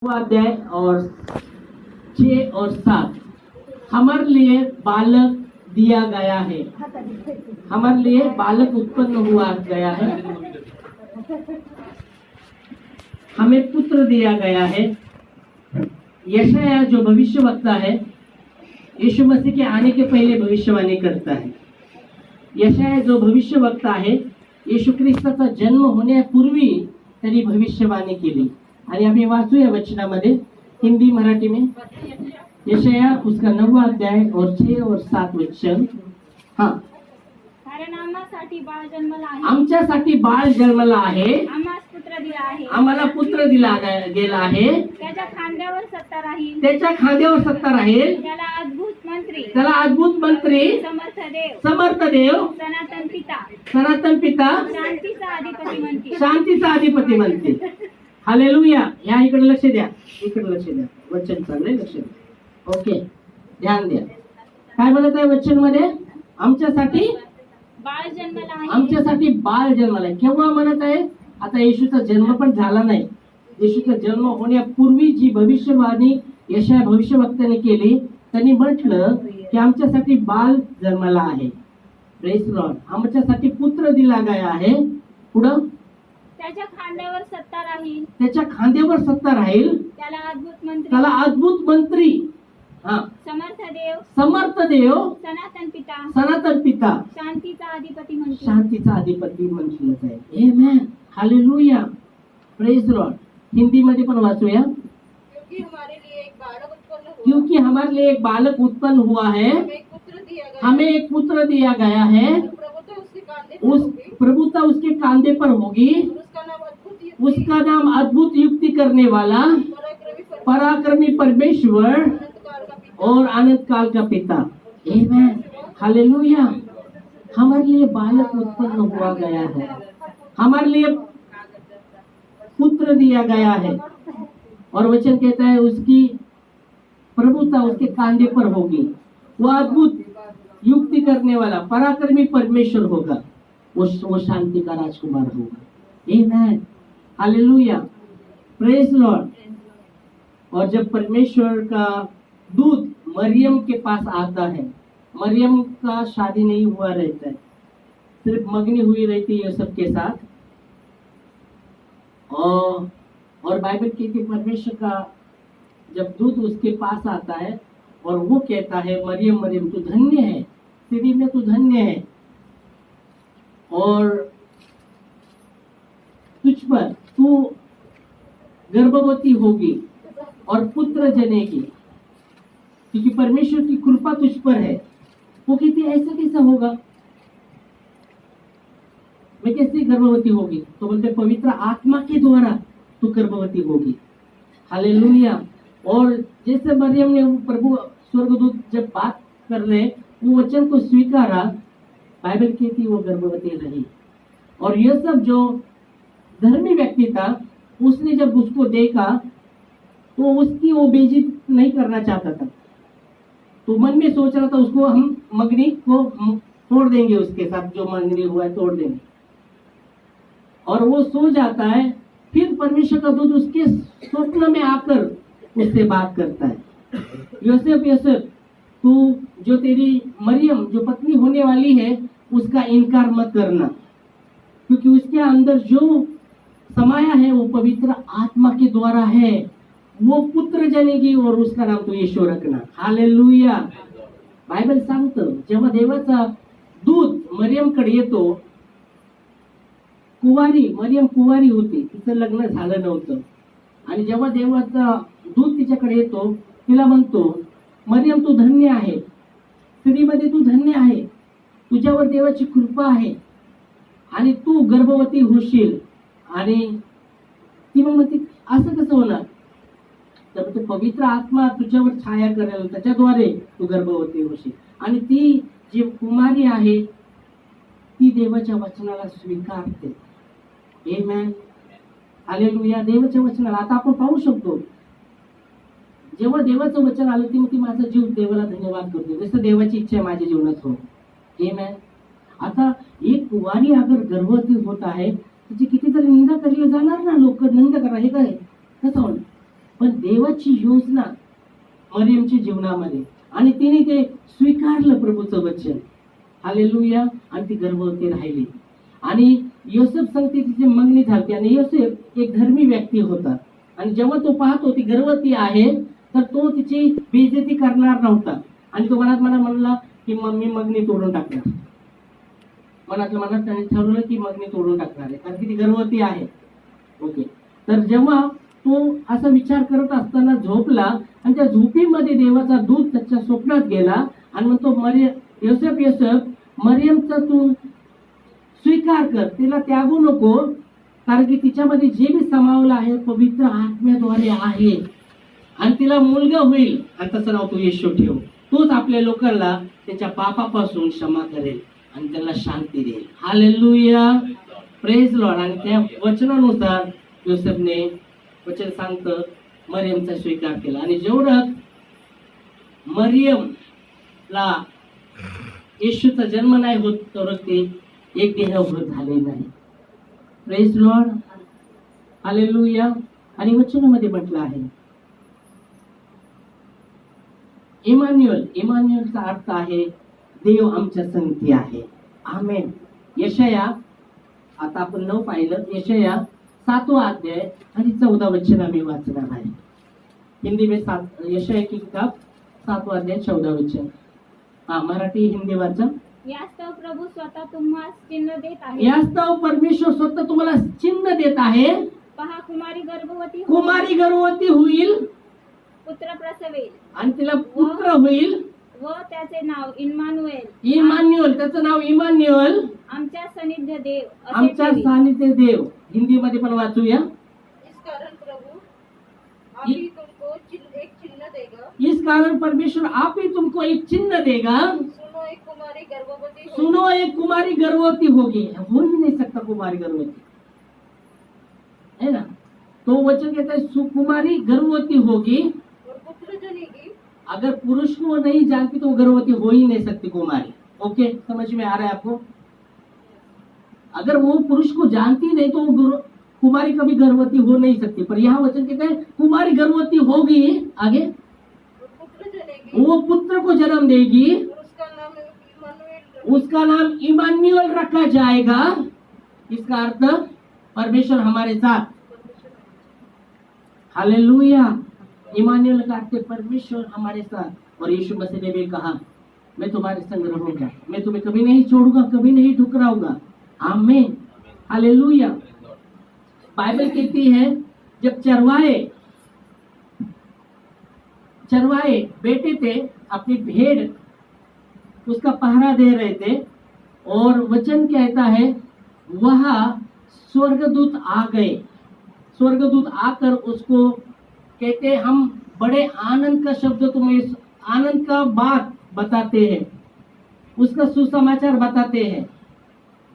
अध्याय और 6 और 7 हमारे लिए बालक दिया गया है। हमारे लिए बालक उत्पन्न हुआ गया है, हमें पुत्र दिया गया है। यशाया जो भविष्यवक्ता है, यीशु मसीह के आने के पहले भविष्यवाणी करता है। यशाया जो भविष्यवक्ता है, येशू ख्रिस्ताचा जन्म होण्यापूर्वी त्यांनी भविष्यवाणी केली। आणि आम्ही वाचूया वचनामध्ये हिंदी मराठी में यशाया उसका 9वां अध्याय और 6 और 7 वचन। हाँ, कारण आम्हासाठी बाळ जन्मला आहे, आमच्यासाठी बाळ जन्मला आहे, आम्हास पुत्र दिला आहे, आम्हाला पुत्र दिला गेला आहे, त्याच्या खांद्यावर सत्ता राहील, त्याच्या खांद्यावर सत्ता राहील, त्याला अद्भुत मंत्री, त्याला अद्भुत मंत्री, समर्थ देव, सनातन पिता, शांतीचा अधिपती म्हणतील। शांतीचा अधिपती म्हणतील। हालेलुया। या इकडे लक्ष द्या, इकडे लक्ष द्या, वचन चांगले लक्ष द्या। ओके, ध्यान द्या। काय म्हणत आहे वचन मध्ये? आमच्यासाठी बाळ जन्मला आहे, आमच्यासाठी बाळ जन्मला आहे। केव्हा म्हणत आहे? आता येशूचा जन्म पण झाला नाही। येशूचा जन्म होण्यापूर्वी जी भविष्यवाणी यशाया भविष्यवक्त्याने केली, त्यांनी म्हटलं की आमच्यासाठी बाळ जन्मला आहे। Praise Lord. आमच्यासाठी पुत्र दिला गया आहे। पुढं त्याच्या खांद्यावर सत्ता राहील, त्याच्या खांद्यावर सत्ता राहील, त्याला अद्भुत मंत्री, त्याला अद्भुत मंत्री, समर्थ देव, सनातन पिता, शांतीचा अधिपती म्हणतील। शांतीचा अधिपती म्हटलं जाईल। आमेन, हालेलुया, प्रेज लॉर्ड। हिंदी मध्ये पण वाचूया। क्योंकि हमारे लिए एक बालक उत्पन्न हुआ है, हमें एक पुत्र दिया गया है, उस प्रभुता उसके कांधे पर होगी, उसका नाम अद्भुत युक्ति करने वाला, पराक्रमी परमेश्वर और अनंत काल का पिता। आमेन, हालेलुया। हमारे लिए बालक उत्पन्न हुआ गया है, हमारे लिए पुत्र दिया गया है, और वचन कहता है उसकी प्रभुता उसके कांधे पर होगी। वो अद्भुत युक्ति करने वाला पराक्रमी परमेश्वर होगा, वो शांति का राजकुमार होगा। आमेन, हालेलुया, प्रेज लॉर्ड। और जब परमेश्वर का दूत मरियम के पास आता है, मरियम का शादी नहीं हुआ रहता है, सिर्फ मगनी हुई रहती है यूसुफ के साथ। और बाइबल कहती है परमेश्वर का जब दूत उसके पास आता है और वो कहता है मरियम मरियम तू धन्य है, स्त्री में तू धन्य है, और तुझ पर तू गर्भवती होगी और पुत्र जनेगी, क्योंकि परमेश्वर की कृपा तुझ पर है। वो कहती है ऐसा कैसा होगा, मैं कैसे गर्भवती होगी? तो बोलते पवित्र आत्मा के द्वारा तू गर्भवती होगी। हालेलुया। और जैसे मरियम ने प्रभु स्वर्गदूत जब बात कर रहे, वो वचन को स्वीकारा, बाइबल कहती वो गर्भवती रही। और यह सब जो धर्मी व्यक्ति था, उसने जब उसको देखा तो उसकी वो बेइज्जती नहीं करना चाहता था, तो मन में सोच रहा था उसको हम मगनी को तोड़ देंगे, उसके साथ जो मगनी हुआ है तोड़ देंगे। और वो सो जाता है, फिर परमेश्वर का दूत उसके स्वप्न में आकर उससे बात करता है, यूसुफ यूसुफ तू जो तेरी मरियम जो पत्नी होने वाली है उसका इनकार मत करना, क्योंकि उसके अंदर जो समाया है वो पवित्र आत्मा के द्वारा है, वो पुत्र जनेगी और उसका नाम तो यीशु रखना। हालेलुया। बायबल सांगतं जेव्हा देवाचा दूत मरियमकडे येतो, मरियम कुवारी होती, तिचं लग्न झालं नव्हतं, आणि जेव्हा देवाचा दूत तिच्याकडे येतो, तिला म्हणतो मरियम तू धन्य आहे, स्त्रीमध्ये तू धन्य आहे, तुझ्यावर देवाची कृपा आहे, आणि तू गर्भवती होशील। आणि ती मग म्हणते असं कसं होणार? तर ते पवित्र आत्मा तुझ्यावर छाया करेल, त्याच्याद्वारे तू गर्भवती होशील। आणि ती जी कुमारी आहे ती देवाच्या वचनाला स्वीकारते। आमेन, हालेलुया। देवाच्या वचनाला आता आपण पाहू शकतो, जेव्हा देवाचं वचन आलं ती माझा जीव देवाला धन्यवाद करतो, जसं देवाची इच्छा आहे माझ्या जीवनात हो। आमेन। आता एक कुवारी अगर गर्भवती होत आहे, तिची कितीतरी निंदा केली जाणार ना, लोक निंदा करा, हे काय कसं होणार? पण देवाची योजना मरियमच्या जीवनामध्ये, आणि तिने ते स्वीकारलं प्रभूचं वचन. हालेलुया. आणि ती गर्भवती राहिली. आणि योसेफ संगती तिची मंगनी झाली. आणि योसेफ एक धर्मी व्यक्ती होता. आणि जेव्हा तो पाहतो ती गर्भवती आहे, तर तो तिची बेइज्जती करणार नव्हता. आणि तो मनात म्हणला की मी मंगनी तोडून टाकणार. मनात त्याने ठरवलं की मंगनी तोडून टाकणार आहे, कारण की ती गर्भवती आहे. ओके. तर जेव्हा तो असा विचार करत असताना झोपला, आणि त्या झोपीमध्ये देवाचा दूत त्याच्या स्वप्नात गेला आणि म्हणतो, योसेफ, मरियमचा तू स्वीकार कर, तिला त्यागू नको, कारण की तिच्यामध्ये जे मी समावलं आहे पवित्र आत्म्याद्वारे आहे, आणि तिला मुलगा होईल, आणि त्याचं नाव तू येशू ठेव. तोच आपल्या लोकांना त्यांच्या पापापासून क्षमा करेल आणि त्यांना शांती देईल. हालेलुया. Praise Lord. आणि त्या वचनानुसार योसेफने वचन सांगतं मरियमचा स्वीकार केला. आणि जेवढं मरियमला येशूचा जन्म नाही होत, तर ते एक देहभूत झाले नाही. Praise Lord. हालेलुया. आणि वचनामध्ये म्हटलं आहे इमान्युएलचा अर्थ आहे देव आमच्या संगती आहे. आमेन. यशया, आता आपण 9 पाहिलं, यशया 7वां अध्याय आणि 14 वचन आम्ही वाचणार आहे. हिंदी में यशया की किताब 7वां अध्याय 14 वचन. मराठी हिंदी वाचा. यास्तव प्रभू स्वतः तुम्हाला चिन्ह देत आहे. यास्तव परमेश्वर स्वतः तुम्हाला चिन्ह देत आहे. पहा, कुमारी गर्भवती होईल, पुत्र प्रसवेल, आणि तिला पुत्र होईल, व त्याचे नाव इमान्युएल, त्याचं नाव इमान्युएल, आमच्या सानिध्य देव असे आमच्या ठेवील. सानिध्य देव. हिंदी मध्ये पण वाचूया. इस कारण परमेश्वर आप ही तुमको एक चिन्ह देगा. सुनो, एक कुमारी गर्भवती होगी. हो ही नहीं सकता कुमारी गर्भवती, है ना. तो वचन कहता है कुमारी गर्भवती होगी. अगर पुरुष को नहीं जानती तो गर्भवती हो ही नहीं सकती कुमारी. ओके, समझ में आ रहा है आपको. अगर वो पुरुष को जानती नहीं तो वो कुमारी कभी गर्भवती हो नहीं सकती. पर यहाँ वचन कहता है कुमारी गर्भवती होगी. आगे वो पुत्र को जन्म देगी, उसका नाम इमानुएल रखा जाएगा. इसका अर्थ परमेश्वर हमारे साथ. हालेलुया. इमानुएल का अर्थ परमेश्वर हमारे साथ. और यीशु मसीह ने भी कहा, मैं तुम्हारे संग रहूंगा, मैं तुम्हें कभी नहीं छोड़ूंगा, कभी नहीं ठुकराऊंगा. आमीन. हालेलुया. बाइबल कहती है जब चरवाहे बैठे थे, अपनी भेड़ उसका पहरा दे रहे थे, और वचन कहता है वहां स्वर्गदूत आ गए. स्वर्गदूत आकर उसको कहते, हम बड़े आनंद का शब्द तुम्हें, आनंद का बात बताते हैं, उसका सुसमाचार बताते हैं.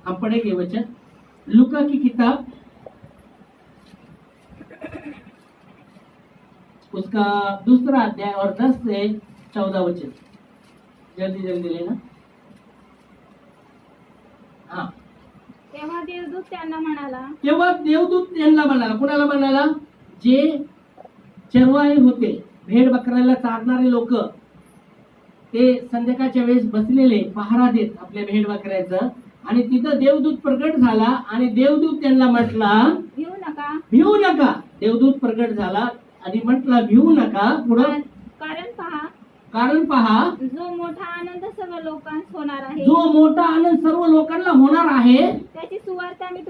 हम पढ़ेंगे वचन लूका की किताब, उसका 2रा अध्याय और 10 से 14 वचन. जल्दी लेना. हाँ. तेव्हा देवदूत त्यांना म्हणाला, कुणाला म्हणाला? जे चरवाहे होते, भेड बकऱ्याला चारणारे लोक, ते संध्याकाळच्या वेळेस बसलेले पहारा देत आपल्या भेड बकऱ्याचं. आणि तिथं देवदूत प्रकट झाला, आणि देवदूत त्यांना म्हटला, भिवू नका. देवदूत प्रकट झाला आणि म्हटला, भिवू नका. पुढं कारण पहा जो मोठा आनंद सर्व लोकांस होणार आहे, जो मोठा आनंद सर्व लोकांना होणार आहे, त्याची सुवार्ता मी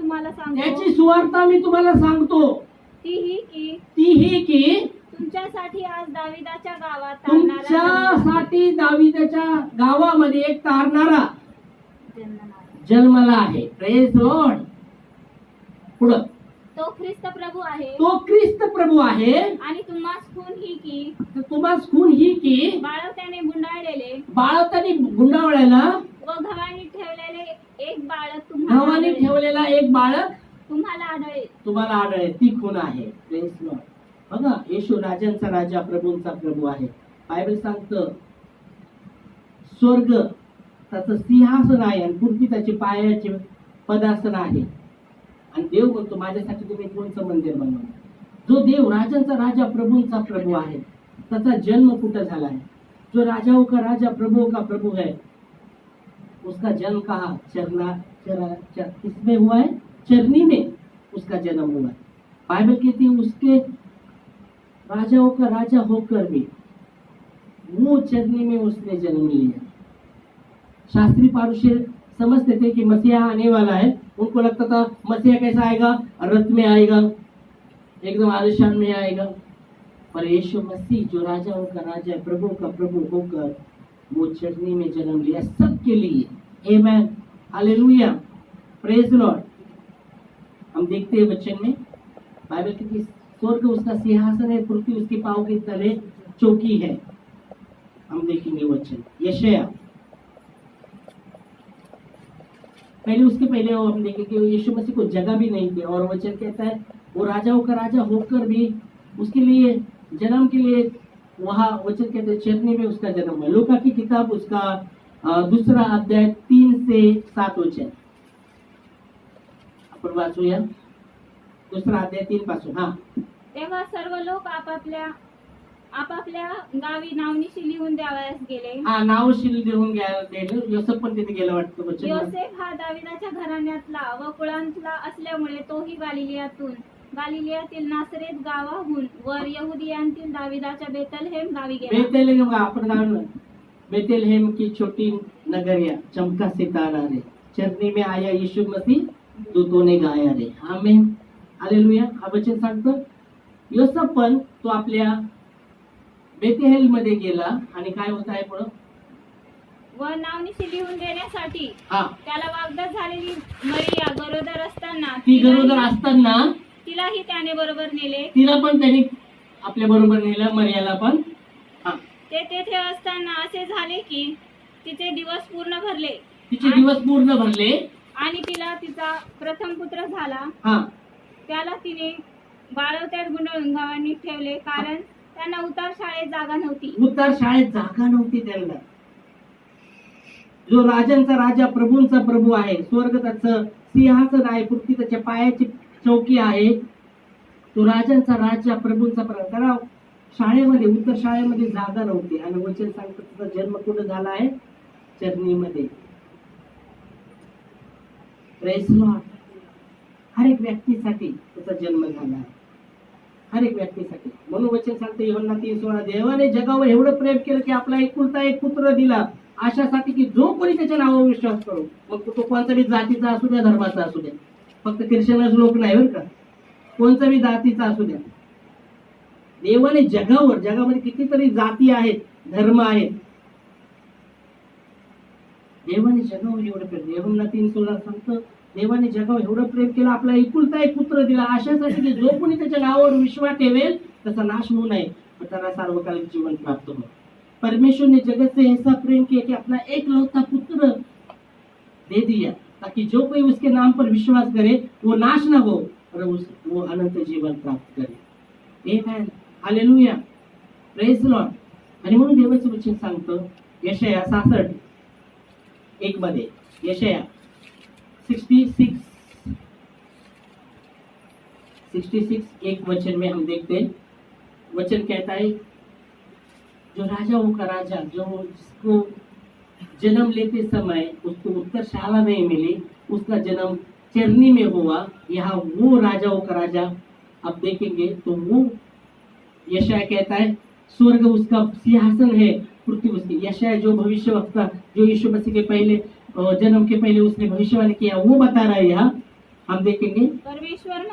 तुम्हाला सांगतो. तीही की तुमच्यासाठी आज दाविदाच्या गावामध्ये एक तारणारा जन्मला आहे. Praise Lord. पुढं तो ख्रिस्त प्रभू आहे. आणि तुम्हास खून ही की बाळवत्याने गुंडावळ्याला व गव्हाणी ठेवलेला एक बाळक तुम्हाला आढळेल. ती खून आहे. Praise Lord. बघा, येशू राजांचा राजा, प्रभूंचा प्रभू आहे. बायबल सांगतं स्वर्ग त्याचं सिंहासन आहे, आणि पृथ्वी त्याचे पायाचे पदासन आहे. आणि देव म्हणतो माझ्यासाठी तुम्ही कोणचं मंदिर बनवणार. जो देव राजांचा राजा प्रभूंचा प्रभू आहे त्याचा जन्म कुठं झाला है? जो राजाओं का राजा प्रभुओं का प्रभु है उसका जन्म कहाँ? किसमें हुआ है? चरनी में उसका जन्म हुआ है। बाइबल कहती है उसके राजाओं का राजा होकर भी वो चरनी में उसने जन्म लिया। शास्त्री पारुषे समझते थे कि मसीहा आने वाला है, उनको लगता था मसीहा कैसा आएगा? रथ में आएगा, एकदम आलिशान में आएगा। पर यीशु मसीह जो राजाओं का राजा प्रभु का प्रभु होकर वो चरनी में जन्म लिया सबके लिए। आमेन, हालेलुया, प्रेज लॉर्ड। हम देखते हैं वचन में बाइबल की स्वर्ग उसका सिंहासन है, पृथ्वी उसके पांव के तले चौकी है। हम देखेंगे वचन यशाया, पहले उसके पहले हम देखेंगे यीशु मसीह को जगह भी नहीं थी और वचन कहता है वो राजाओं का राजा होकर भी उसके लिए जन्म के लिए वहां वचन कहते हैं चरनी में उसका जन्म हुआ। लूका की किताब उसका 2 अध्याय 3 से 7 वचन आपण वाचूया। 2 अध्याय 3 पासून। हा, तेव्हा सर्व लोक आपापल्या गावी नावनिशी लिहून द्यावयास गेले. हा, नावशील देऊन गेलं. योसेफ पण तिथे गेलं वाटतं वचन। योसेफ हा दाविदाच्या घराण्यातला व कुळांतला असल्यामुळे तोही गालिलियातील नासरेत गावाहून वर यहुदियांतील दाविदाच्या बेतलहेम गावी गेला. बेतलहेम आपण गाव बेतलहेम की छोटी नगरिया चमका सितारा रे, चरनी में आया यीशु मसीह दूतों ने गाया रे। आमेन, हालेलुया। हा वचन सांगतो योसेफ पण तो आपल्या बेतेहेल मध्ये गेला आणि काय होत आहे पुढं? व नावनिशी लिहून देण्यासाठी हा, त्याला वागदात झालेली मरिया गरोदर असताना ती गरोदर असताना तिलाही त्याने बरोबर नेले. तिला पण त्यांनी आपल्या बरोबर नेलं, मरियाला पण। हा, ते तेथे असताना असे झाले की तिचे दिवस पूर्ण भरले तिचे दिवस पूर्ण भरले आणि तिला तिचा प्रथम पुत्र झाला. हा, त्याला तिने बाळवत्यात गुंडाळून गावांनी ठेवले, कारण त्यांना उतार शाळेत जागा नव्हती. उतार शाळेत जागा नव्हती त्यांना। जो राजांचा राजा प्रभूंचा प्रभू आहे, स्वर्ग त्याचं सिंहासन आहे, पृथ्वी त्याच्या पायाची चौकी आहे। तो राजांचा राजा प्रभूंचा प्रभू, त्याला शाळेमध्ये उत्तर शाळेमध्ये जागा नव्हती आणि वचन सांगतो त्याचा जन्म कुठं झाला आहे? चरनीमध्ये। Praise Lord. हर एक व्यक्तीसाठी त्याचा जन्म झाला आहे, हर एक व्यक्तीसाठी। म्हणून वचन सांगते यूहन्ना 3:16, देवाने जगावर एवढं प्रेम केलं की आपला एकुलता एक पुत्र दिला, अशासाठी की जो कोणी त्याच्या नावावर विश्वास करू, मग तो कोणत्याही जातीचा असू द्या, धर्माचा असू द्या, फक्त ख्रिश्चनच लोक नाही बरं का, कोणत्याही जातीचा असू द्या। देवाने जगामध्ये कितीतरी जाती आहेत, धर्म आहेत, देवाने जगावर एवढं प्रेम, यूहन्ना 3:16 सांगतं देवाने जगावर एवढं प्रेम केलं, आपला एकुलता एक पुत्र दिला, अशासाठी की जो कोणी त्याच्या नावावर विश्वास ठेवेल त्याचा नाश होऊ नये, तर त्याला सार्वकालिक जीवन प्राप्त हो। परमेश्वर ने जगत से ऐसा प्रेम किया कि अपना एकलौता पुत्र दे दिया, ताकि जो कोई उसके नाम पर विश्वास करे वो नाश न हो और वो अनंत जीवन प्राप्त करे। आमेन, हालेलुया, प्रेज लॉर्ड। आणि म्हणून देवाचं वचन सांगतं यशाया 66:1 मध्ये, यशाया 66:1 वचन में हम देखते हैं, वचन कहता है जो राजाओं का राजा, जो जिसको जन्म लेते समय उसको उत्तर शाला नहीं मिली, उसका जन्म चरनी में हुआ, यहाँ वो राजाओं का राजा अब देखेंगे तो वो यशाया कहता है स्वर्ग उसका सिंहासन है, पृथ्वी उसकी। यशाया जो भविष्यवक्ता जो यीशु मसीह के पहले जन्म के पहले उसने भविष्यवाणी किया वो बता रहा है। यहाँ हम देखेंगे परमेश्वर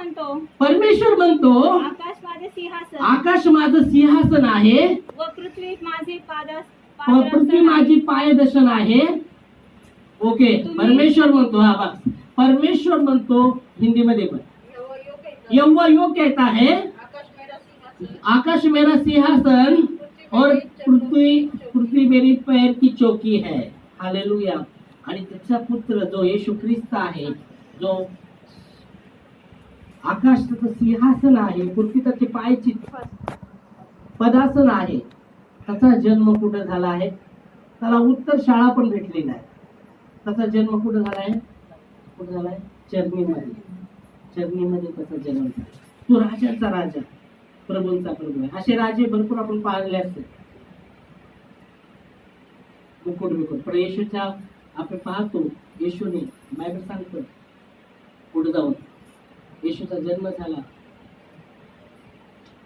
म्हणतो आकाश माझे सिंहासन, आकाश माझं सिंहासन आहे व पृथ्वी माझी पृथ्वी माझी पायदर्शन आहे। ओके, परमेश्वर म्हणतो, हा बस परमेश्वर म्हणतो हिंदीमध्ये पण, यहोवा यो कहता है आकाश मेरा सिंहासन और पृथ्वी मेरी पैर की चौकी है। हालेलुया। आणि त्याचा पुत्र जो येशू ख्रिस्त आहे, जो आकाश त्याचं सिंहासन आहे, पृथ्वी त्याची पायाची पदासन आहे, त्याचा जन्म कुठं झाला आहे? त्याला उत्तर शाळा पण भेटली नाही, त्याचा जन्म कुठं झाला आहे? चरनीमध्ये त्याचा जन्म झाला। तो राजाचा राजा, प्रभूंचा प्रभू आहे. असे राजे भरपूर आपण पाहिले असते, मुकुट. पण येशूच्या आपण पाहतो, येशूने बायबल सांगतो पुढे जाऊन येशूचा जन्म झाला.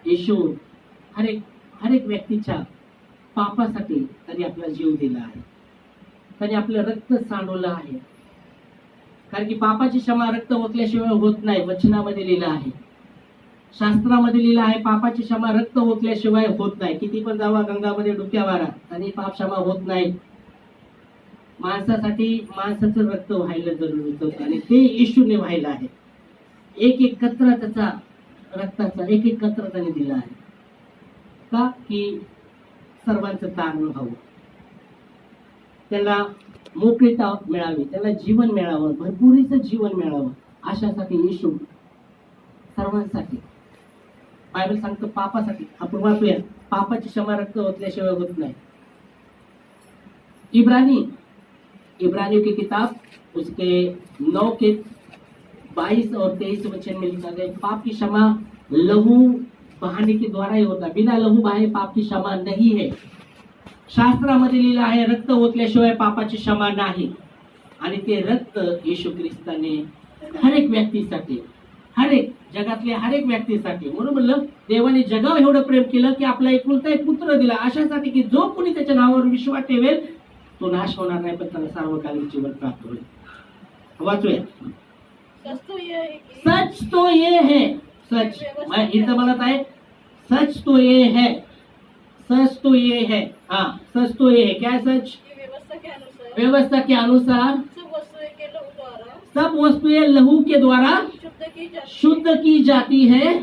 येशू हर एक व्यक्तीच्या पापासाठी त्यांनी आपला जीव दिला आहे, त्यांनी आपलं रक्त सांडवलं आहे. कारण की पापाची क्षमा रक्त ओतल्याशिवाय होत नाही. वचनामध्ये लिहिलं आहे, शास्त्रामध्ये लिहिलं आहे, पापाची क्षमा रक्त ओतल्याशिवाय होत नाही. किती पण जावा गंगामध्ये डुबक्या मारा आणि पाप क्षमा होत नाही. माणसासाठी माणसाचं रक्त व्हायला जरुरी होतं आणि ते येशूने व्हायला आहे. एक कचरा त्याचा रक्ताचा एक कचरा त्याने दिला आहे. का की सर्वांचं तारण व्हावं, त्याला मोकळीता मिळावी, त्याला जीवन मिळावं, भरपुरीचं जीवन मिळावं. अशासाठी येशू सर्वांसाठी, बायबल सांगतो पापासाठी. आपण वाचूया, पापाची क्षमा रक्त ओतल्याशिवाय होत नाही. इब्रानियों की किताब उसके 9 के 22 और 23 वचन में लिखा है, पाप की क्षमा लहू बहाने के द्वारा ही होता, बिना लहू बहाए पाप की क्षमा नहीं है. शास्त्रामध्ये लिहिलं आहे, रक्त ओतल्याशिवाय पापाची क्षमा नाही. आणि ते रक्त येशू ख्रिस्ताने हर एक व्यक्तीसाठी, जगातल्या हर एक व्यक्तीसाठी, म्हणून म्हणलं देवाने जगावर एवढं प्रेम केलं की आपला एकुलता एक पुत्र दिला, अशासाठी की जो कोणी त्याच्या नावावर विश्वास ठेवेल तो नाश होणार नाही, पण त्याला सार्वकालिक जीवन प्राप्त होईल. वाचूया. सच तो ये है, सच मैं इथं म्हणत आहे, सच तो ये है, सच तो ये है. हाँ, सच तो ये है. क्या है सच? व्यवस्था के अनुसार सब वस्तुएं लहू के द्वारा शुद्ध की जाती है,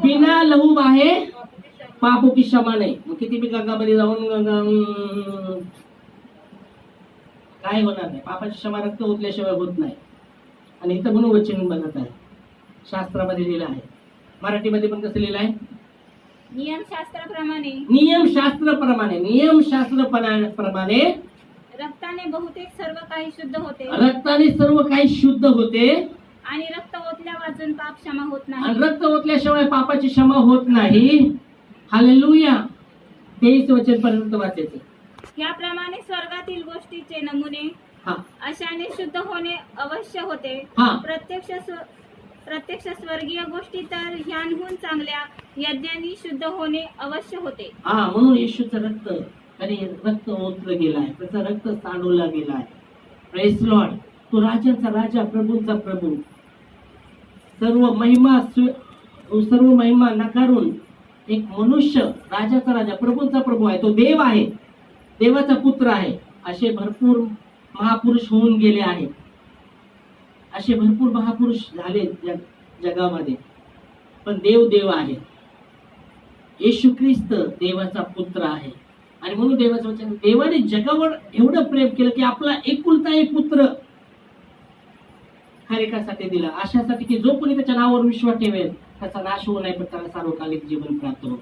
बिना लहू बहाए पापों की क्षमा नाही. मग किती बी गंगामध्ये जाऊन काय होणार नाही, पापाची क्षमा रक्त ओतल्याशिवाय होत नाही. आणि इथं म्हणून वचन बनत आहे, शास्त्रामध्ये लिहिलं आहे. मराठीमध्ये पण कसं लिहिलं आहे? नियमशास्त्राप्रमाणे रक्ताने बहुतेक सर्व काही शुद्ध होते, रक्ताने सर्व काही शुद्ध होते. आणि रक्त ओतल्या वाचून पाप क्षमा होत नाही, आणि रक्त ओतल्याशिवाय पापाची क्षमा होत नाही. हालेलुया. 23 वचन पर्यंत वाचायचं. याप्रमाणे स्वर्गातील गोष्टीचे नमुने अशाने शुद्ध होणे अवश्य होते. प्रत्यक्ष स्वर्गीय गोष्टी तर ह्यांहून चांगल्या यज्ञांनी शुद्ध होणे अवश्य होते. म्हणून येशूचं रक्त आणि रक्त ओतलं गेलं आहे, त्याचं रक्त सांडवलं गेलं आहे. Praise Lord. तो राजांचा राजा, प्रभूंचा प्रभू, सर्व महिमा नाकारून एक मनुष्य राजाचा राजा, प्रभूंचा प्रभू आहे. तो देव आहे, देवाचा पुत्र आहे. असे भरपूर महापुरुष होऊन गेले आहेत, असे भरपूर महापुरुष झाले जगामध्ये. पण देव आहे. येशू ख्रिस्त देवाचा पुत्र आहे. आणि म्हणून देवाचं वचन, देवाने जगावर एवढं प्रेम केलं की आपला एकुलता एक पुत्र हर एकासाठी दिला, अशासाठी की जो कोणी त्याच्या नावावर विश्वास ठेवेल त्याचा नाश होऊ नये, पण त्याला सार्वकालिक जीवन प्राप्त हो.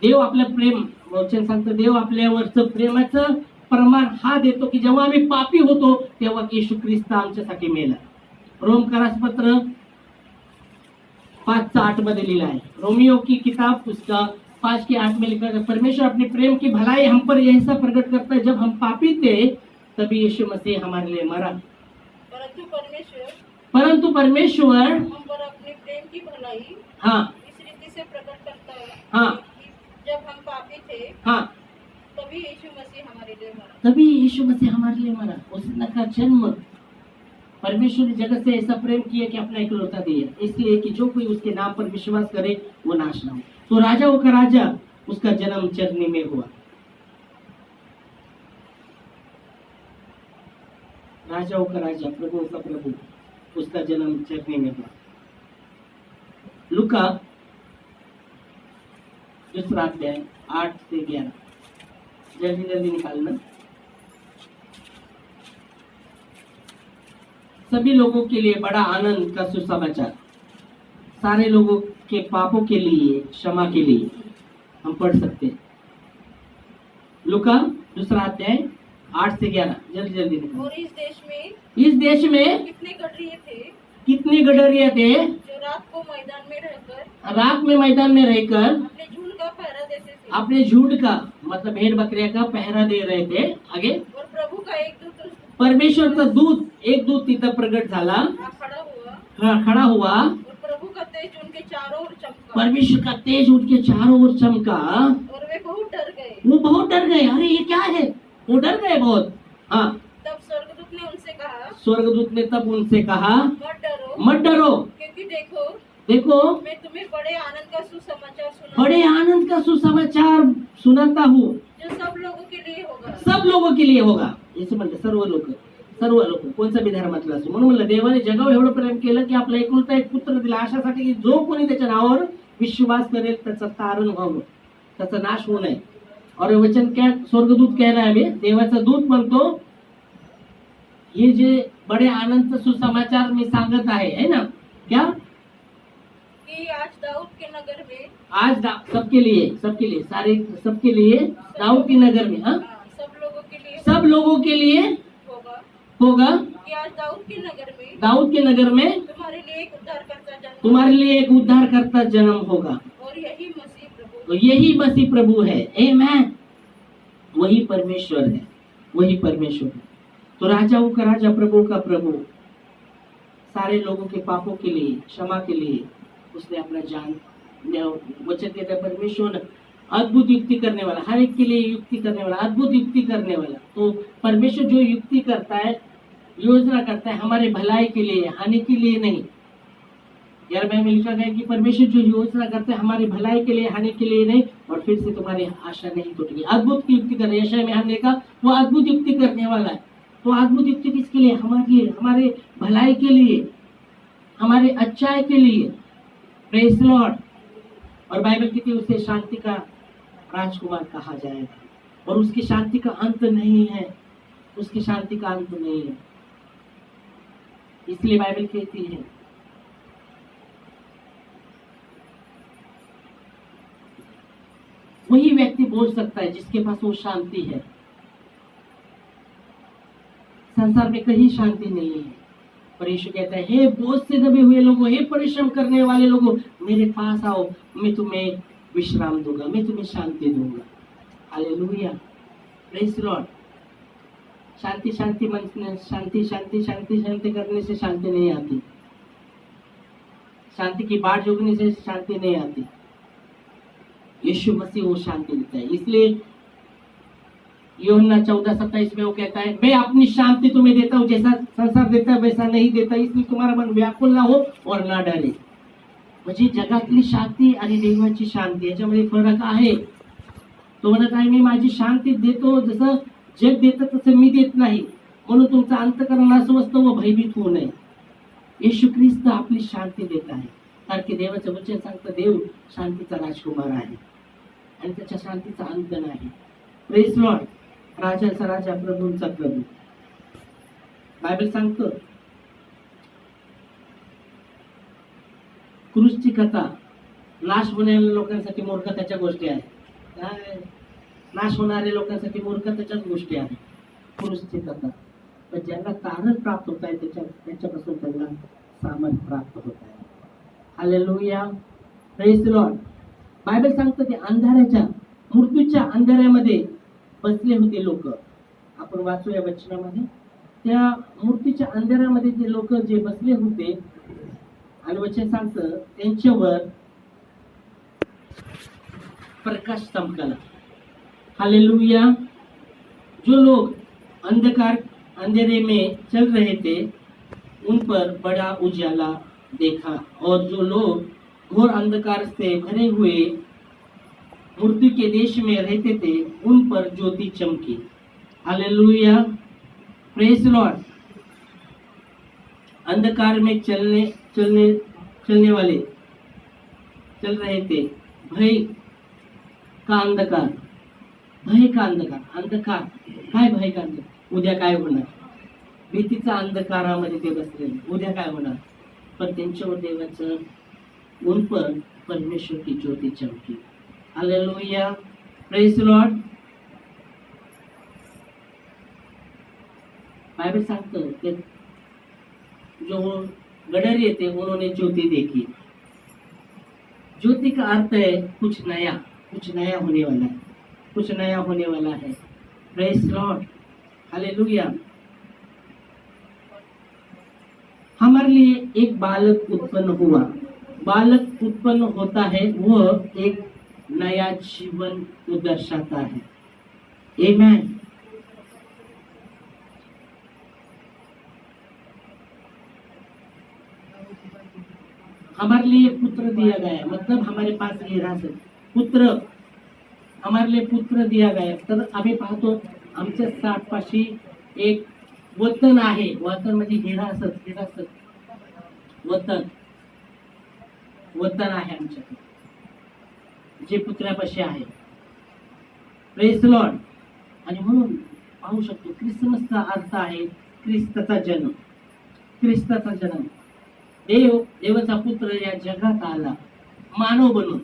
देव आपलं प्रेम, वचन सांगतं, देव आपल्यावरचं प्रेमाचं प्रमाण हा देतो की जेव्हा आम्ही पापी होतो तेव्हा येशू ख्रिस्त आमच्यासाठी मेला. रोमकरासपत्र 5:8 मध्ये लिहिलं आहे. रोमियो की किताब उसका 5:8 में लिखा है, परमेश्वर अपने प्रेम की भलाई हम पर ऐसा प्रकट करता है, जब हम पापी थे तभी यीशु मसीह हमारे लिए मरा. परंतु परमेश्वर हम पर अपने प्रेम की भलाई इस रीति से प्रकट करता है कि जब हम पापी थे तभी यीशु मसीह हमारे लिए मरा. उसने का जन्म, परमेश्वर ने जगत से ऐसा प्रेम किया कि अपना इकलौता दिया, इसलिए कि जो कोई उसके नाम पर विश्वास करे वो नाश ना हो. तो राजाओं का राजा, उसका जन्म चरनी में हुआ. राजाओं का राजा, प्रभु का प्रभु, उसका जन्म चरनी में हुआ. लुका 2 अध्याय 8 से 11. जल्दी निकालना. सभी लोगों के लिए बड़ा आनंद का सुसमाचार, सारे लोगों के पापों के लिए क्षमा के लिए हम पढ़ सकते हैं. लुका 2 अध्याय 8 से 11. जल्दी निकालना. और इस देश में कितने गडरिये थे कितने गडरिया थे? जो रात को मैदान में रहकर रात में मैदान में रहकर अपने झुंड का पहरा देते थे अपने झुंड का मतलब भेड़ बकरिया का पहरा दे रहे थे. आगे और प्रभु का एक दूत परमेश्वरचा दूत एक दूत तिथं प्रगट झाला, खड़ा हुआ. और प्रभु का तेज उनके चारों ओर चमका परमेश्वर का तेज उनके चारों ओर चमका. और वे बहुत डर गए. वो बहुत डर गए. अरे ये क्या है? वो डर गए बहुत. हाँ, तब स्वर्गदूत ने उनसे कहा, स्वर्गदूत ने तब उनसे कहा, मत डरो, क्योंकि देखो देखो मैं तुम्हें बड़े आनंद का सुसमाचार सुना बड़े आनंद का सुसमाचार सुनाता हूँ, जो सब लोगों के लिए होगा. सब लोगों के लिए होगा. याचं म्हणलं सर्व लोक कोणचा बी धर्मातला असो. म्हणून म्हणलं देवाने जगावर एवढं प्रेम केलं की आपला एकुलता एक पुत्र दिला अशासाठी की जो कोणी त्याच्या नावावर विश्वास करेल त्याचं तारण व्हावं, त्याचा नाश होऊ नये. और वचन क्या स्वर्गदूत कह रहा है अभी, देवाचा दूत म्हणतो हे जे बडे आनंदचं सुसमाचार मी सांगत आहे, है ना? क्या कि आज दाऊद के नगर में आज सबके लिए सारे सबके लिए दाऊद के नगर में, हाँ, सब लोगों के लिए होगा कि आज दाऊद के नगर में तुम्हारे लिए एक उद्धारकर्ता जन्म होगा. और यही मसीह प्रभु. तो यही मसीह प्रभु है. आमेन. वही परमेश्वर है, वही परमेश्वर है. तो राजाओं का राजा, प्रभु का प्रभु, सारे लोगों के पापों के लिए, क्षमा के लिए उसने अपना जान वचन देता है. परमेश्वर अद्भुत युक्ति करने वाला, हर एक के लिए युक्ति करने वाला, अद्भुत युक्ति करने वाला. तो परमेश्वर जो युक्ति करता है, योजना करता है, हमारे भलाई के लिए, हानि के लिए नहीं. यार में लिखा गया कि परमेश्वर जो योजना करता है हमारी भलाई के लिए, हानि के लिए नहीं. और फिर से तुम्हारी आशा नहीं टूटेगी. अद्भुत की युक्ति करने, यशाया में हमने कहा वो अद्भुत युक्ति करने वाला है. तो अद्भुत युक्ति किसके लिए? हमारे लिए, हमारे भलाई के लिए, हमारे अच्छाई के लिए. Praise Lord. और बाइबल कहती है उसे शांति का राजकुमार कहा जाएगा. और उसकी शांति का अंत नहीं है, उसकी शांति का अंत नहीं है. इसलिए बाइबल कहती है वही व्यक्ति बोल सकता है जिसके पास वो शांति है. संसार में कहीं शांति नहीं है. पर यीशु कहता है, हे बोझ से दबे हुए लोगों, हे परिश्रम करने वाले लोगों, मेरे पास आओ, मैं तुम्हें विश्राम दूंगा, मैं तुम्हें शांति दूंगा. हालेलुया. Praise Lord. शांति शांति मन शांति शांति शांति शांति करने से शांति नहीं आती. शांति की बाट जोगने से शांति नहीं आती. यीशु मसीह वो शांति देता है. इसलिए यूहन्ना 14:27 में वो कहता है, मैं अपनी शांति तुम्हें देता हूँ, जैसा संसार देता है वैसा नहीं देता. इसलिए तुम्हारा मन व्याकुल ना हो और ना डरे. म्हणजे जगातली शांती आणि देवाची शांती याच्यामध्ये फरक आहे. तो म्हणत आहे मी माझी शांती देतो, जसं जग देतं तसं मी देत नाही, म्हणून तुमचं अंतःकरण अस्वस्थ व भयभीत होऊ नये. येशू ख्रिस्त आपली शांती देत आहे. कारण की देवाचं वचन सांगतं देव शांतीचा राजकुमार आहे आणि त्याच्या शांतीचा अंत नाही. Praise Lord. राजाचा राजा, प्रभूंचा प्रभू. बायबल सांगतं क्रूसची कथा नाश होणाऱ्या लोकांसाठी मूर्खतेच्या गोष्टी आहेत. काय नाश होणाऱ्या लोकांसाठी मूर्खतेच्याच गोष्टी आहेत क्रूसची कथा. पण ज्यांना तारण प्राप्त होत आहे त्याच्यापासून त्यांना सामर्थ प्राप्त होत आहे. हालेलुया. Praise Lord. बायबल सांगतं ते अंधाराच्या, मृत्यूच्या अंधाऱ्यामध्ये बसले होते लोक. आपण वाचू या वचनामध्ये. त्या मूर्तीच्या अंधारामध्ये ते लोक जे बसले होते आणि वचन सांगतं त्यांच्यावर प्रकाश चमकला. हालेलुया. जो लोग अंधेरे में चल रहे थे उन पर बड़ा उजाला देखा, और जो लोग घोर अंधकार से भरे हुए मृत्यु के देश में रहते थे उन पर ज्योति चमकी. हालेलुया. Praise Lord. अंधकार में चलने वाले चल रहे थे. भय का अंधकार. अंधकार काय? भय का अंधकार. उद्या काय होणार? भीतीचा अंधकारामध्ये ते बसले. उद्या काय होणार? पण त्यांच्यावर देवाचं उन पर परमेश्वर की ज्योति चमकी. हालेलुया. Praise Lord. बाइबल सांगतं ते जो गडरिये थे, उन्होंने ज्योति देखी। ज्योति का अर्थ है कुछ नया होने वाला है, कुछ नया होने वाला है। Praise Lord, hallelujah. हमारे लिए एक बालक उत्पन्न हुआ। बालक उत्पन्न होता है, वह एक नया जीवन को दर्शाता है। आमेन। हमारे लिए पुत्र दिया गया, मतलब हमारे पास विरासत पुत्र, हमारे लिए पुत्र दिया गया। तर आम्ही पाहतो आमच्या साठपाशी एक वतन आहे, वतन म्हणजे विरासत वतन आहे आमच्याकडे, जे पुत्रापाशी आहे। Praise Lord. आणि म्हणून पाहू शकतो ख्रिसमसचा अर्थ आहे ख्रिस्ताचा जन्म। देवाचा पुत्र या जगात आला, मानव बनून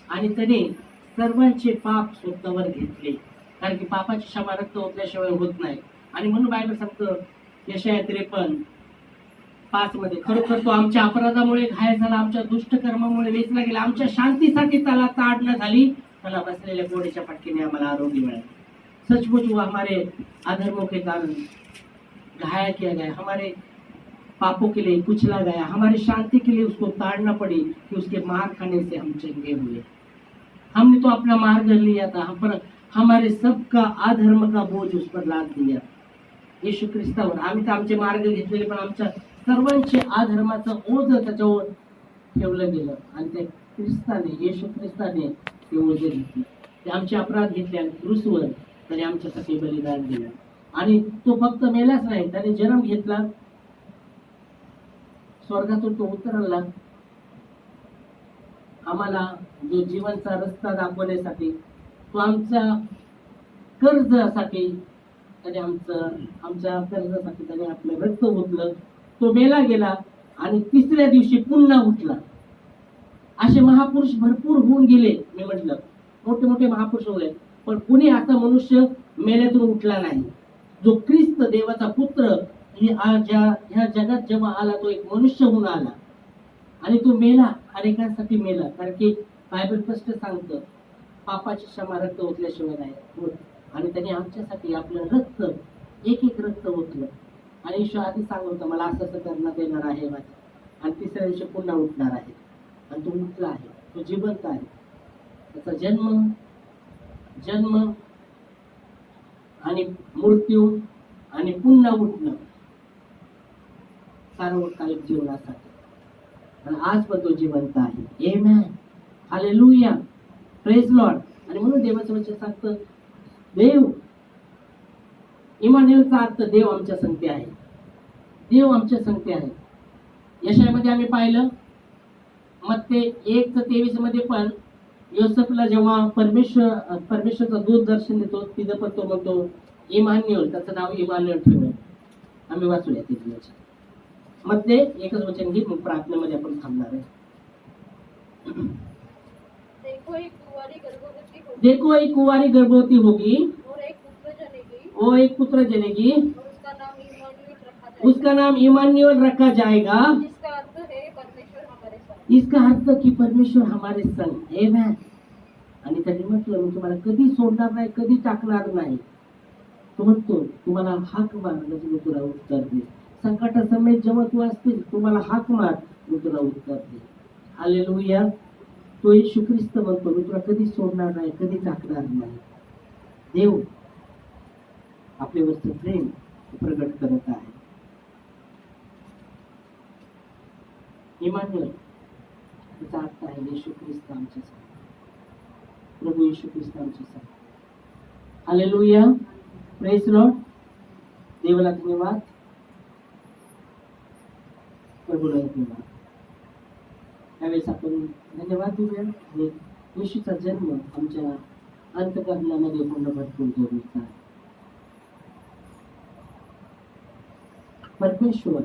आणि त्याने सर्वांचे पाप स्वतःवर घेतले, कारण की पापाची क्षमा रक्त ओतल्याशिवाय होत नाही। आणि म्हणून बायबल सांगतं यशाया 53:5 मध्ये, खरोखर तो आमच्या अपराधामुळे घायल झाला, आमच्या दुष्ट कर्मामुळे वेचला गेला, आमच्या शांतीसाठी त्याला ताडना झाली, त्याला बसलेल्या घोड्याच्या फटकेने आम्हाला आरोग्य मिळाले। सचमुच वो हमारे अधर्मों के कारण घायल किया गया, हमारे पापों के लिए कुचला गया, हमारी शांति के लिए उसको ताड़ना पड़ी कि उसके मार खाने से हम चंगे हुए। हमने तो अपना मार्ग लिया था, पर हमारे सबका अधर्म का बोझ उस पर लाद दिया येशू ख्रिस्तावर। आम्ही तर आमचे मार्ग घेतलेले, पण आमच्या सर्वांचे अधर्माचं ओझ त्याच्यावर ठेवलं गेलं, आणि त्या ख्रिस्ताने, येशू ख्रिस्ताने ते ओझ घेतले, ते आमचे अपराध घेतले आणि क्रूसवर त्याने आमच्यासाठी बलिदान दिलं। आणि तो फक्त मेलाच नाही, त्याने जन्म घेतला, स्वर्गातून तो उतरला, आम्हाला जो जीवनचा रस्ता दाखवण्यासाठी, तो आमच्या कर्जासाठी त्याने आमच्या कर्जासाठी त्याने आपलं रक्त ओतलं, तो मेला गेला आणि तिसऱ्या दिवशी पुन्हा उठला। असे महापुरुष भरपूर होऊन गेले, मी म्हटलं मोठे महापुरुष होते, पण कुणी असा मनुष्य मेल्यातून उठला नाही। जो ख्रिस्त देवाचा पुत्र ह्या जगात जेव्हा आला, तो एक मनुष्य होऊन आला आणि तो मेला, अनेकांसाठी मेला, कारण की बायबल स्पष्ट सांगतं पापाची क्षमा रक्त ओतल्याशिवाय नाही होत, आणि त्याने आमच्यासाठी आपलं रक्त एक रक्त ओतलं। आणि ईश्वर आधी सांगतो मला असं करण्यात येणार आहे माझं, आणि तिसऱ्या दिवशी पुन्हा उठणार आहे, आणि तो उठला आहे, तो जिवंत आहे। त्याचा जन्म आणि मृत्यू आणि पुन्हा उठणं सार्वकालिक जीवनासाठी, आणि आज पण तो जिवंत आहे। आमेन, हालेलुया, प्रेज लॉर्ड। आणि म्हणून देवाचं वचन सांगतं देव, इमानुएलचा अर्थ देव आमच्या संगती आहे, देव आमच्या संगती आहे। यशायामध्ये आम्ही पाहिलं, मत्ते 1:23 मध्ये पण योसेफला जेव्हा परमेश्वरचा दूत दर्शन देतो, तिथं पण तो म्हणतो इमानुएल, त्याचं नाव इमानुएल ठेवलं। आम्ही वाचूया तिथे वचन, मध्ये एकच वचन घे, मग प्रार्थनेमध्ये आपण थांबणार आहे। देखो एक कुंवारी गर्भवती होगी और एक पुत्र जनेगी, उसका नाम इमानुएल रखा जाएगा, इसका अर्थ की परमेश्वर हमारे संग। आमेन। आणि त्यांनी म्हटलं मी तुम्हाला कधी सोडणार नाही, कधी टाकणार नाही। तो म्हणतो तुम्हाला हाक मार, मी तुला उत्तर दे, संकटासमयी जेव्हा तू असतील तुम्हाला हाक मार, मी तुला उत्तर दे। हालेलुया। तो येशू ख्रिस्त म्हणतो मी तुला कधी सोडणार नाही, कधी टाकणार नाही। देव आपल्यावरचं प्रेम प्रगट करत आहे। इमानुएल याचा अर्थ आहे येशू ख्रिस्त आमच्या संग, प्रभू येशू ख्रिस्त आमच्या संग। Hallelujah, praise Lord. देवाला धन्यवाद, प्रभूला धन्यवाद। त्यावेळेस आपण धन्यवाद देऊया, आणि येशूचा जन्म आमच्या अंतःकरणामध्ये पूर्ण भरपूर जरूरचा आहे। परमेश्वर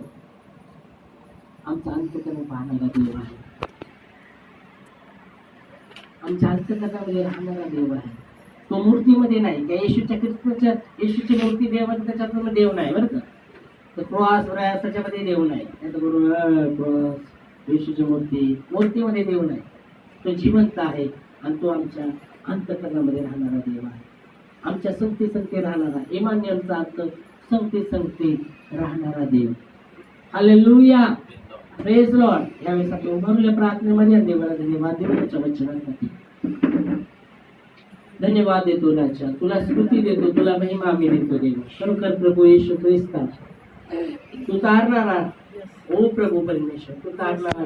आमचा अंतःकरण पाहणारा देव आहे, आमच्या अंतःकरणामध्ये राहणारा देव आहे। तो मूर्तीमध्ये नाही, त्या येशूची मूर्ती देवाच्या त्याच्यात देव नाही बरं का. तर क्रॉस त्याच्यामध्ये देव नाही. क्रॉस येशूची मूर्तीमध्ये देव नाही. तो जिवंत आहे आणि तो आमच्या अंतःकरणामध्ये राहणारा देव आहे. आमच्या संगती राहणारा, इमान्युएलचा अर्थ संगती राहणारा देव. Hallelujah, praise Lord. यावेळेस आपण उभारलेल्या प्रार्थनेमध्ये आणि देवाला धन्यवाद देऊ त्याच्या वचनांसाठी. धन्यवाद देतो राजा, तुला स्तुती देतो, तुला महिमा आम्ही देतो देव. खरोखर प्रभू येशू ख्रिस्ता तू तारणारा, ओ प्रभू परमेश्वर तू तारणारा